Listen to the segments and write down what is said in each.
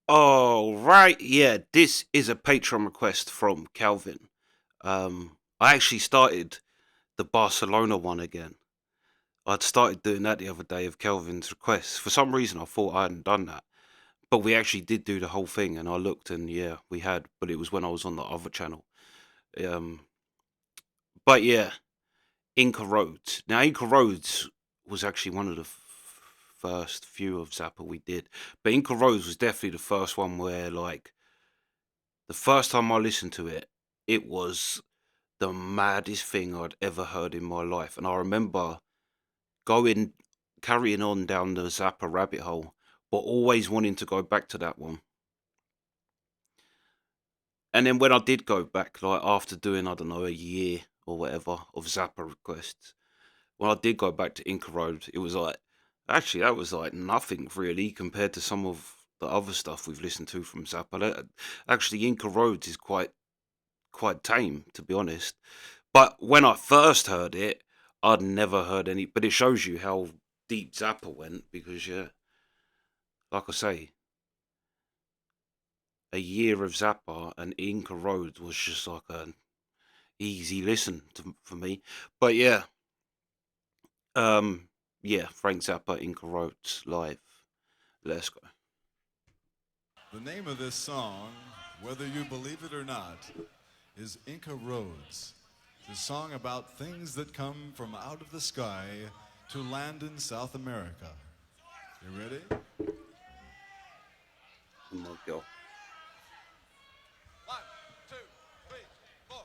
Oh, right. Yeah, this is a Patreon request from Calvin. I actually started the Barcelona one again. I'd started doing that the other day of Calvin's requests. For some reason, I thought I hadn't done that. But we actually did do the whole thing, and I looked, and yeah, we had. But it was when I was on the other channel. Um, but yeah, Inca Roads. Now, Inca Roads was actually one of the first few of Zappa we did. But Inca Roads was definitely the first one where, like, the first time I listened to it, it was the maddest thing I'd ever heard in my life. And I remember going, carrying on down the Zappa rabbit hole, but always wanting to go back to that one. And then when I did go back, like after doing, I don't know, a year or whatever of Zappa requests, when I did go back to Inca Road, it was like, actually, that was like nothing really compared to some of the other stuff we've listened to from Zappa. Actually, Inca Roads is quite tame, to be honest. But when I first heard it, I'd never heard any. But it shows you how deep Zappa went because, yeah, like I say, a year of Zappa and Inca Roads was just like an easy listen for me. But yeah, um, yeah, Frank Zappa, Inca Roads live. Let's go. The name of this song, whether you believe it or not, is Inca Roads. It's a song about things that come from out of the sky to land in South America. You ready? Oh my God. One, two, three, four.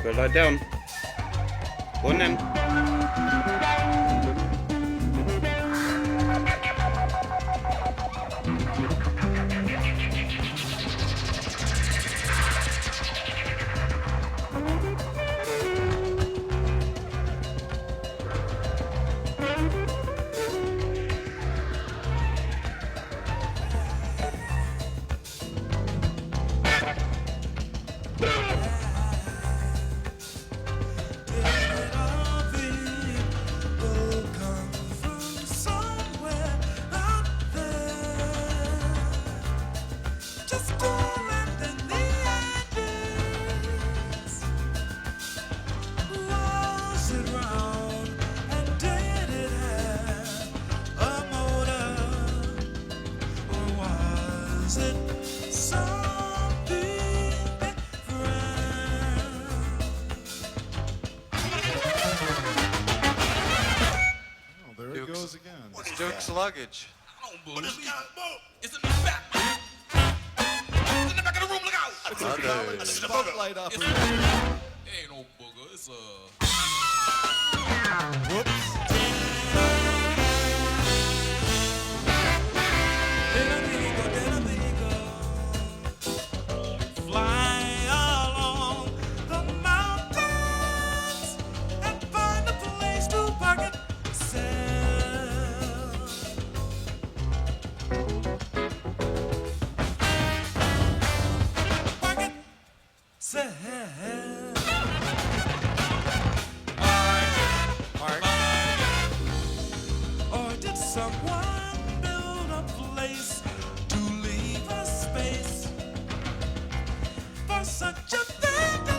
Go lie down. Go on then. Goes again. It's Duke's luggage. I don't believe it's in the back. It's in the back of the room. Look out! It's a spotlight operator. It ain't no booger. It's Whoops. Or did someone build a place to leave a space for such a thing to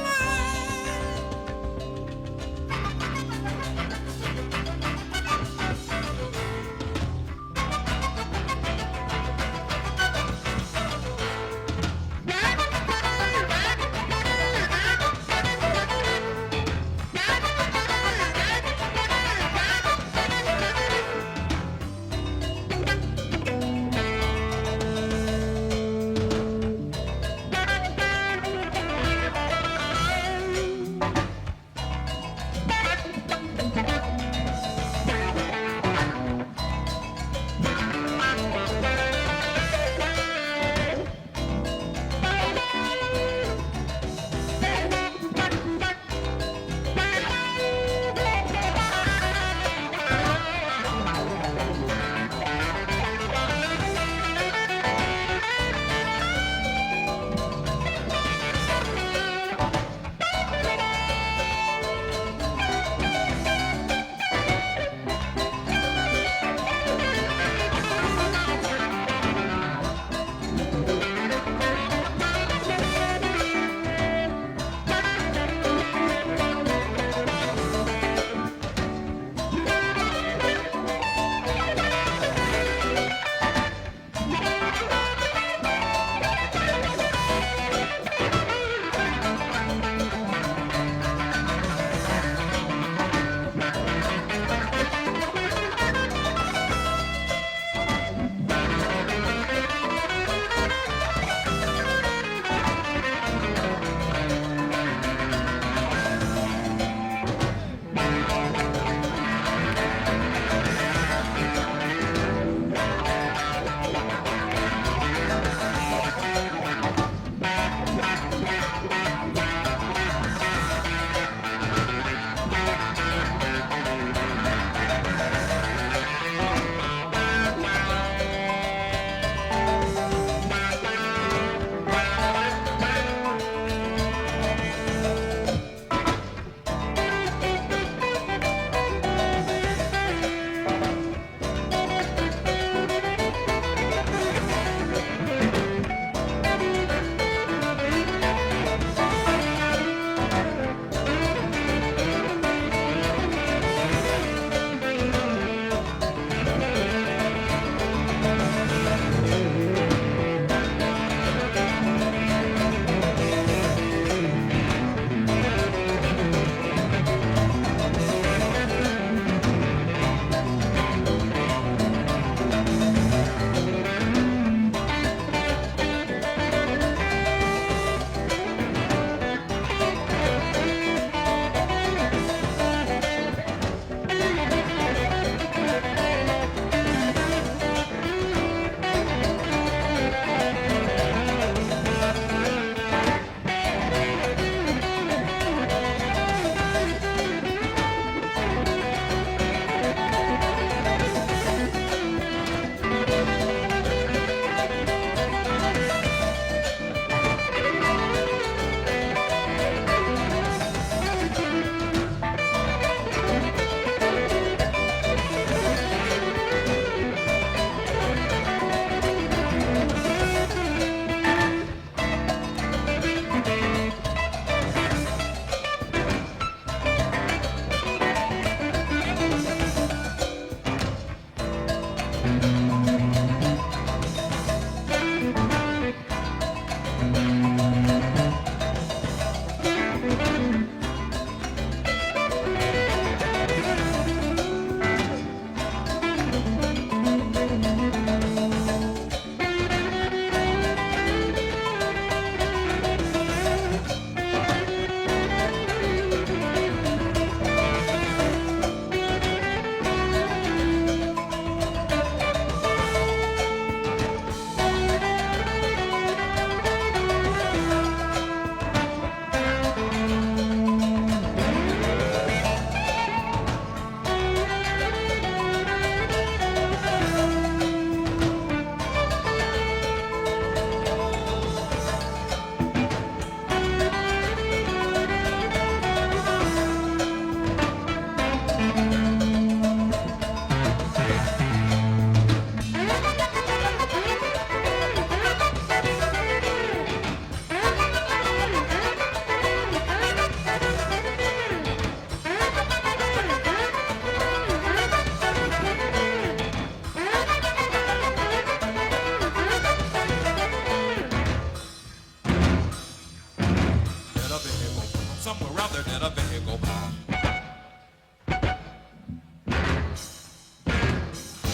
Somewhere out there did a vehicle bomb.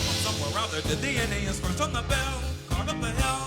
Somewhere out there did the Indians first on the bell, caught up the hill.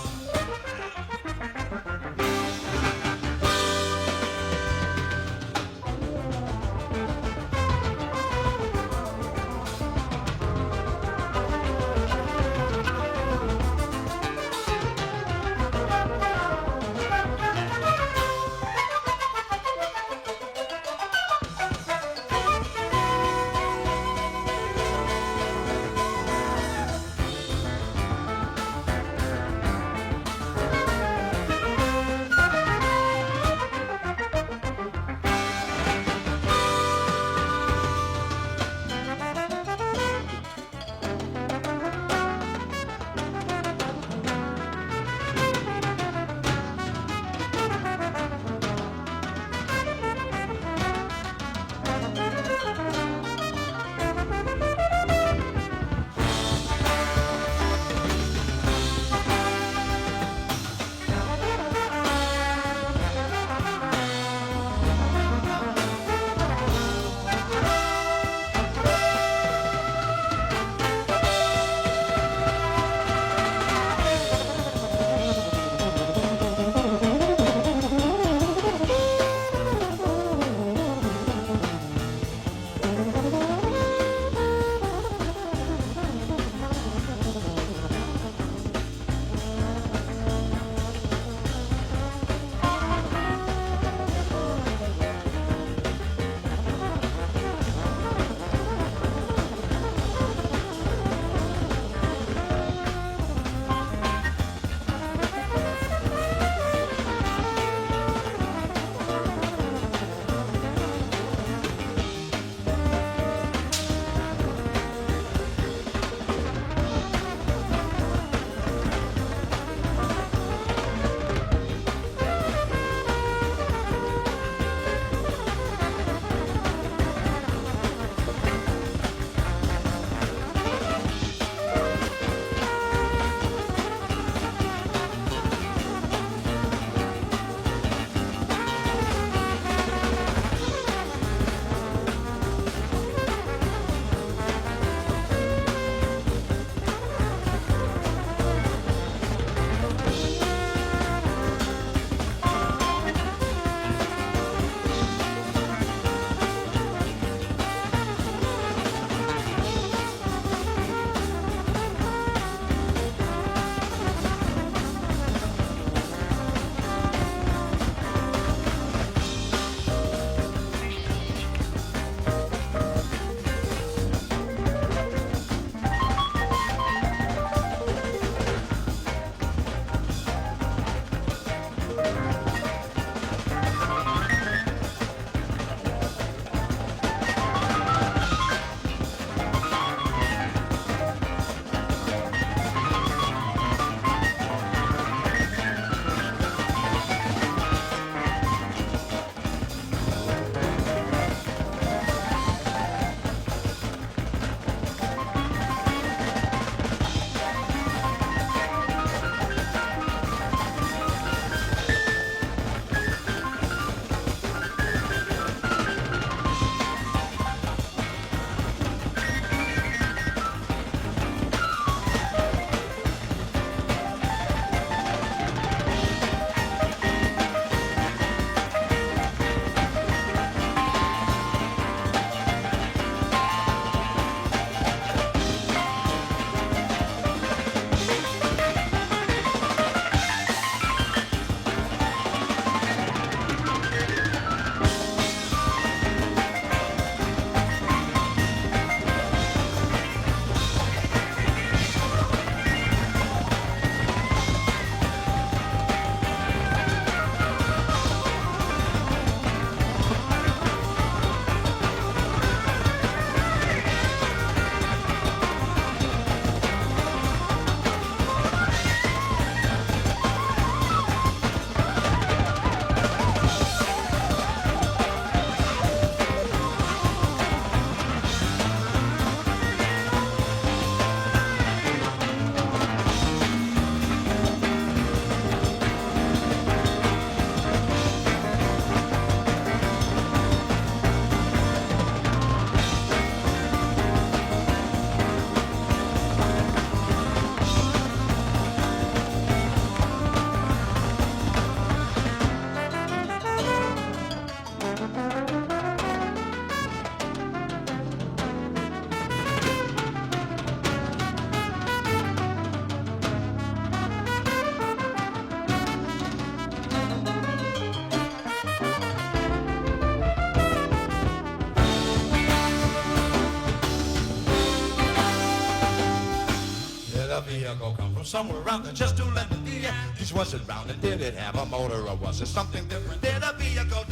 from somewhere out there just to lend it the end. This was it rounded, did it have a motor or was it something different? Did a vehicle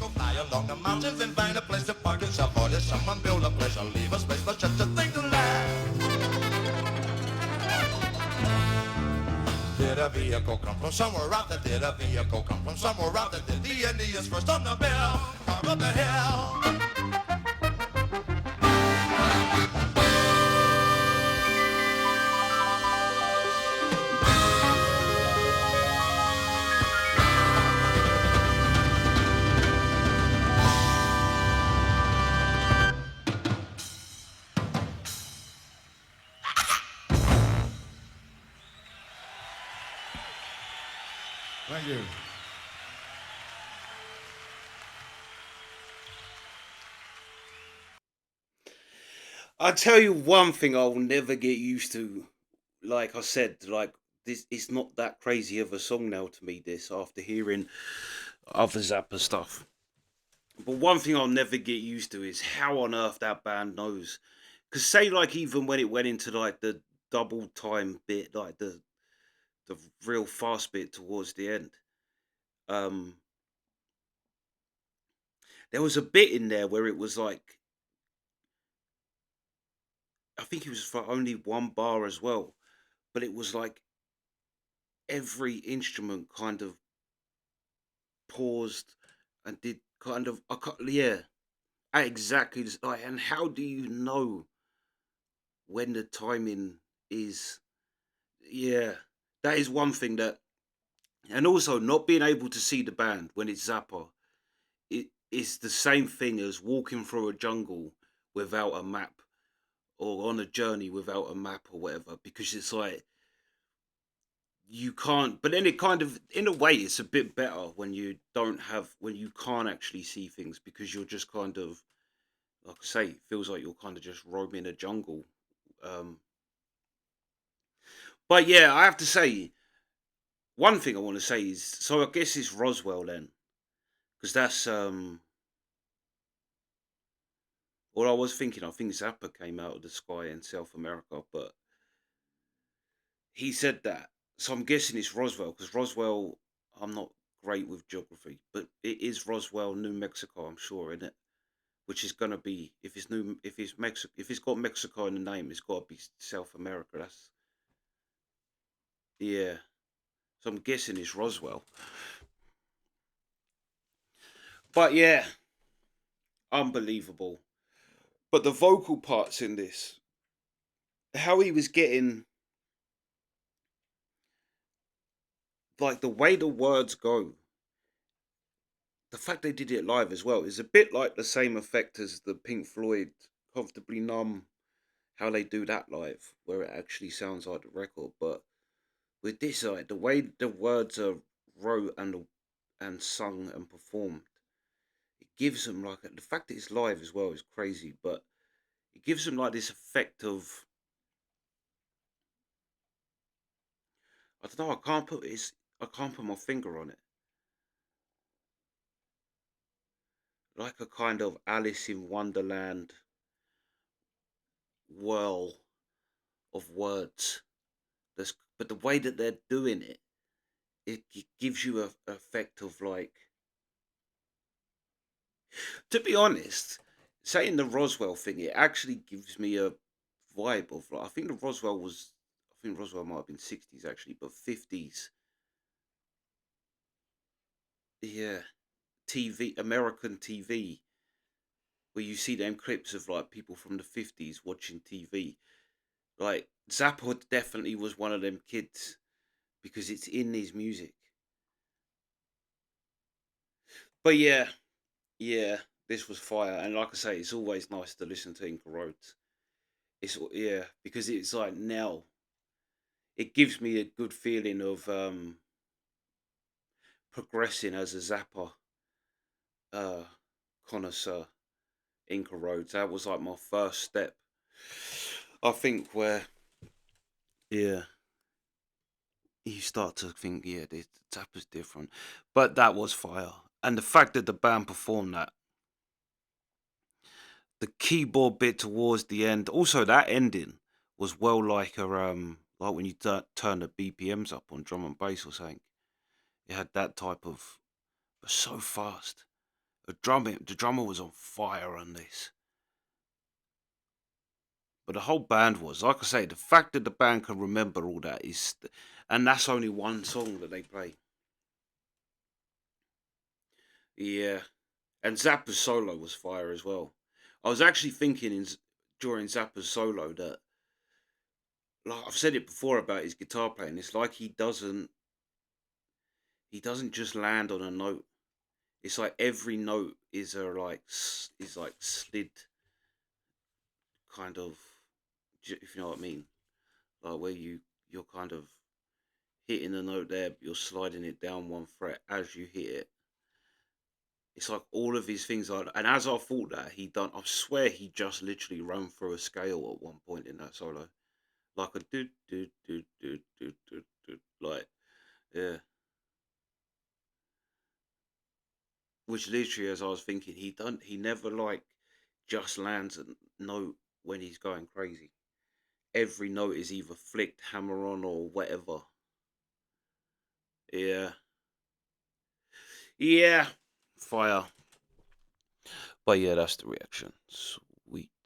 fly along the mountains and find a place to park itself? Or did someone build a place or leave a space for such a thing to land? Did a vehicle come from somewhere out there? Did a vehicle come from somewhere out there? Did the Indians first on the bill carve up the hill? Thank you. I tell you one thing I'll never get used to. Like I said, like this, it's not that crazy of a song now to me. This after hearing other Zappa stuff, but one thing I'll never get used to is how on earth that band knows. Because say like even when it went into like the double time bit, like the real fast bit towards the end, um, there was a bit in there where it was like I think it was for only one bar as well, but it was like every instrument kind of paused and did kind of yeah, exactly like. And how do you know when the timing is? Yeah, that is one thing that, and also not being able to see the band when it's Zappa, it is the same thing as walking through a jungle without a map or on a journey without a map or whatever, because it's like you can't. But then it kind of in a way it's a bit better when you don't have when you can't actually see things, because you're just kind of, like I say, it feels like you're kind of just roaming a jungle. um but yeah, I have to say one thing I want to say is, so I guess it's Roswell then, because that's what I was thinking. I think Zappa came out of the sky in South America, but he said that. So I'm guessing it's Roswell, because Roswell, I'm not great with geography, but it is Roswell, New Mexico, I'm sure, isn't it? Which is gonna be, if it's New, if it's Mexico, if it's got Mexico in the name, it's got to be South America. That's yeah. So I'm guessing it's Roswell. But yeah, unbelievable. But the vocal parts in this, how he was getting, like the way the words go, the fact they did it live as well is a bit like the same effect as the Pink Floyd Comfortably Numb, how they do that live, where it actually sounds like the record. But with this, like the way the words are wrote and sung and performed, it gives them like the fact that it's live as well is crazy, but it gives them like this effect of, I don't know, I can't put my finger on it, like a kind of Alice in Wonderland whirl of words. That's, but the way that they're doing it, it gives you a effect of like, to be honest, saying the Roswell thing, it actually gives me a vibe of like, I think the Roswell was, I think Roswell might have been 60s actually, but 50s. Yeah, TV, American TV, where you see them clips of like people from the 50s watching TV. Like Zappa definitely was one of them kids, because it's in his music. But yeah, yeah, this was fire, and like I say, it's always nice to listen to Inca Roads. It's yeah, because it's like now it gives me a good feeling of progressing as a Zappa uh connoisseur. Inca Roads, that was like my first step, I think, where yeah, you start to think, yeah, this Zappa's different. But that was fire, and the fact that the band performed that, the keyboard bit towards the end, also that ending was well like a like when you turn the BPMs up on drum and bass or something. It had that type of, but so fast. The drummer was on fire on this. But the whole band was, like I say, the fact that the band can remember all that is, and that's only one song that they play. Yeah, and Zappa's solo was fire as well. I was actually thinking during Zappa's solo that, like I've said it before about his guitar playing, it's like he doesn't just land on a note. It's like every note is is like slid kind of, if you know what I mean, like where you're kind of hitting a note there, but you're sliding it down one fret as you hit it. It's like all of his things are, and as I thought that I swear he just literally ran through a scale at one point in that solo, like a do, like yeah. Which literally, as I was thinking, he never like just lands a note when he's going crazy. Every note is either flicked, hammer on, or whatever. Yeah, yeah, fire. But yeah, that's the reaction.